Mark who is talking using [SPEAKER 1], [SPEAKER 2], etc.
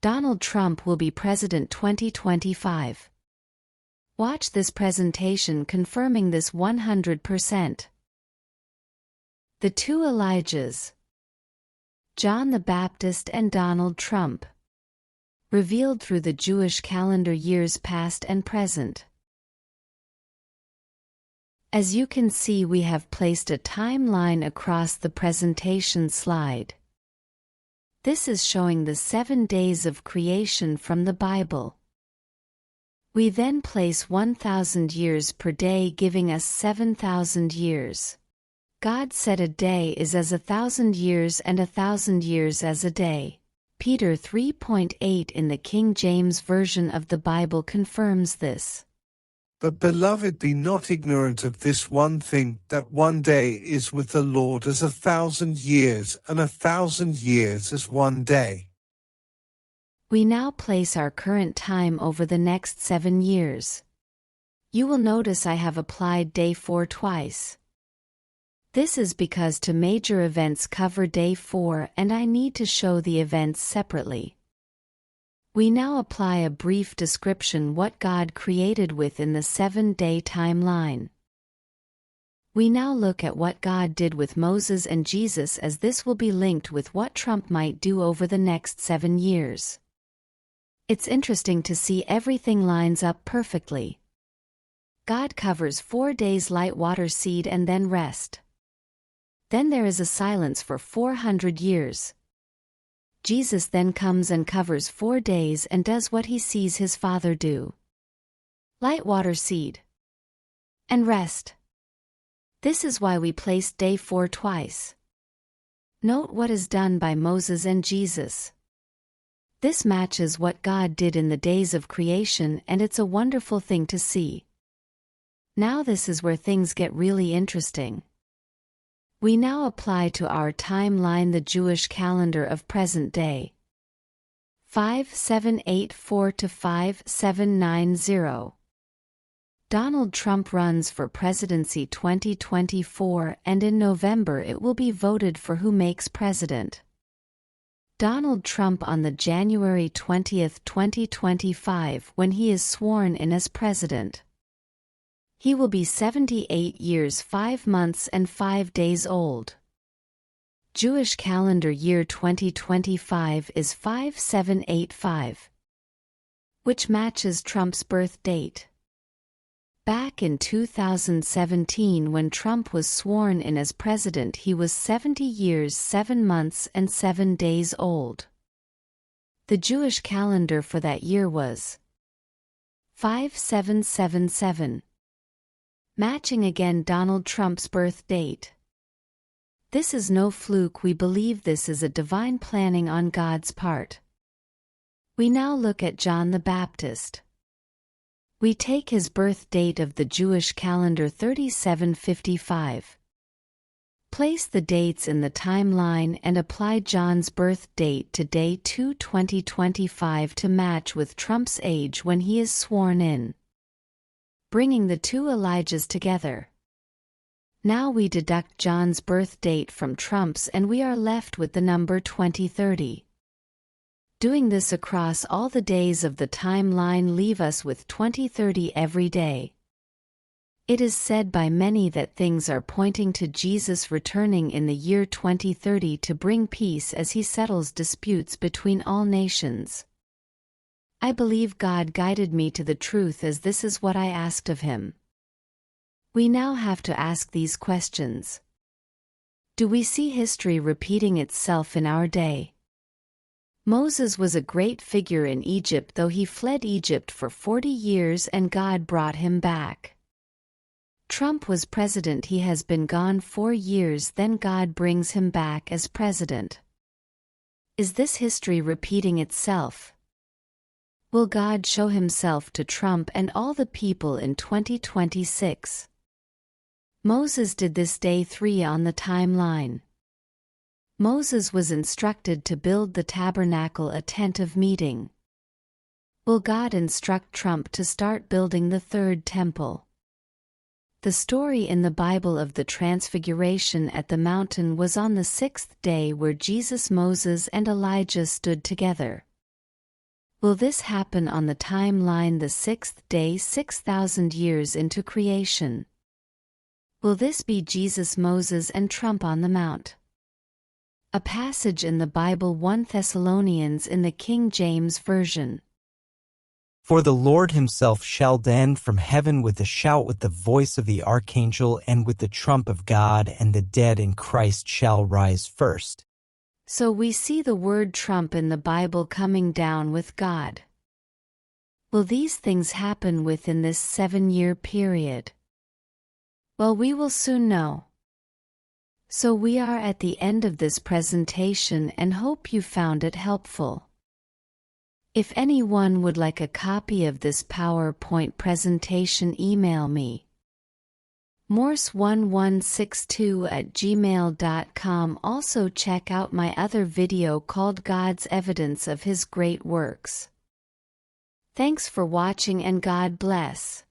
[SPEAKER 1] Donald Trump will be President 2025. Watch this presentation confirming this 100%. The two Elijahs, John the Baptist and Donald Trump, revealed through the Jewish calendar years past and present. As you can see, we have placed a timeline across the presentation slide. This is showing the 7 days of creation from the Bible. We then place 1,000 years per day, giving us 7,000 years. God said a day is as 1,000 years and 1,000 years as a day. Peter 3.8 in the King James Version of the Bible confirms this.
[SPEAKER 2] But beloved, be not ignorant of this one thing, that one day is with the Lord as 1,000 years, and 1,000 years as one day.
[SPEAKER 1] We now place our current time over the next 7 years. You will notice I have applied day 4 twice. This is because two major events cover day 4 and I need to show the events separately. We now apply a brief description what God created within the 7-day timeline. We now look at what God did with Moses and Jesus, as this will be linked with what Trump might do over the next 7 years. It's interesting to see everything lines up perfectly. God covers 4 days light water seed and then rest. Then there is a silence for 400 years. Jesus then comes and covers 4 days and does what he sees his Father do. Light water seed. And rest. This is why we placed day 4 twice. Note what is done by Moses and Jesus. This matches what God did in the days of creation, and it's a wonderful thing to see. Now this is where things get really interesting. We now apply to our timeline the Jewish calendar of present day. 5784 to 5790. Donald Trump runs for presidency 2024, and in November it will be voted for who makes president. Donald Trump on the January 20th, 2025, when he is sworn in as president. He will be 78 years 5 months and 5 days old. Jewish calendar year 2025 is 5785, which matches Trump's birth date. Back in 2017, when Trump was sworn in as president, he was 70 years 7 months and 7 days old. The Jewish calendar for that year was 5777. Matching again Donald Trump's birth date. This is no fluke. We believe this is a divine planning on God's part. We now look at John the Baptist. We take his birth date of the Jewish calendar 3755. Place the dates in the timeline and apply John's birth date to day 2 2025 to match with Trump's age when he is sworn in, bringing the two Elijahs together. Now we deduct John's birth date from Trump's and we are left with the number 2030. Doing this across all the days of the timeline leave us with 2030 every day. It is said by many that things are pointing to Jesus returning in the year 2030 to bring peace as he settles disputes between all nations. I believe God guided me to the truth, as this is what I asked of him. We now have to ask these questions. Do we see history repeating itself in our day? Moses was a great figure in Egypt, though he fled Egypt for 40 years and God brought him back. Trump was president. He has been gone 4 years, then God brings him back as president. Is this history repeating itself? Will God show himself to Trump and all the people in 2026? Moses did this day 3 on the timeline. Moses was instructed to build the tabernacle, a tent of meeting. Will God instruct Trump to start building the 3rd temple? The story in the Bible of the Transfiguration at the mountain was on the 6th day, where Jesus, Moses, and Elijah stood together. Will this happen on the timeline the sixth day 6,000 years into creation? Will this be Jesus, Moses, and Trump on the Mount? A passage in the Bible, 1 Thessalonians in the King James Version.
[SPEAKER 3] For the Lord himself shall descend from heaven with a shout, with the voice of the archangel, and with the trump of God, and the dead in Christ shall rise first.
[SPEAKER 1] So we see the word trump in the Bible coming down with God. Will these things happen within this 7-year period? Well, we will soon know. So we are at the end of this presentation and hope you found it helpful. If anyone would like a copy of this PowerPoint presentation, email me. morse1162@gmail.com. Also check out my other video called God's Evidence of His Great Works. Thanks for watching and God bless.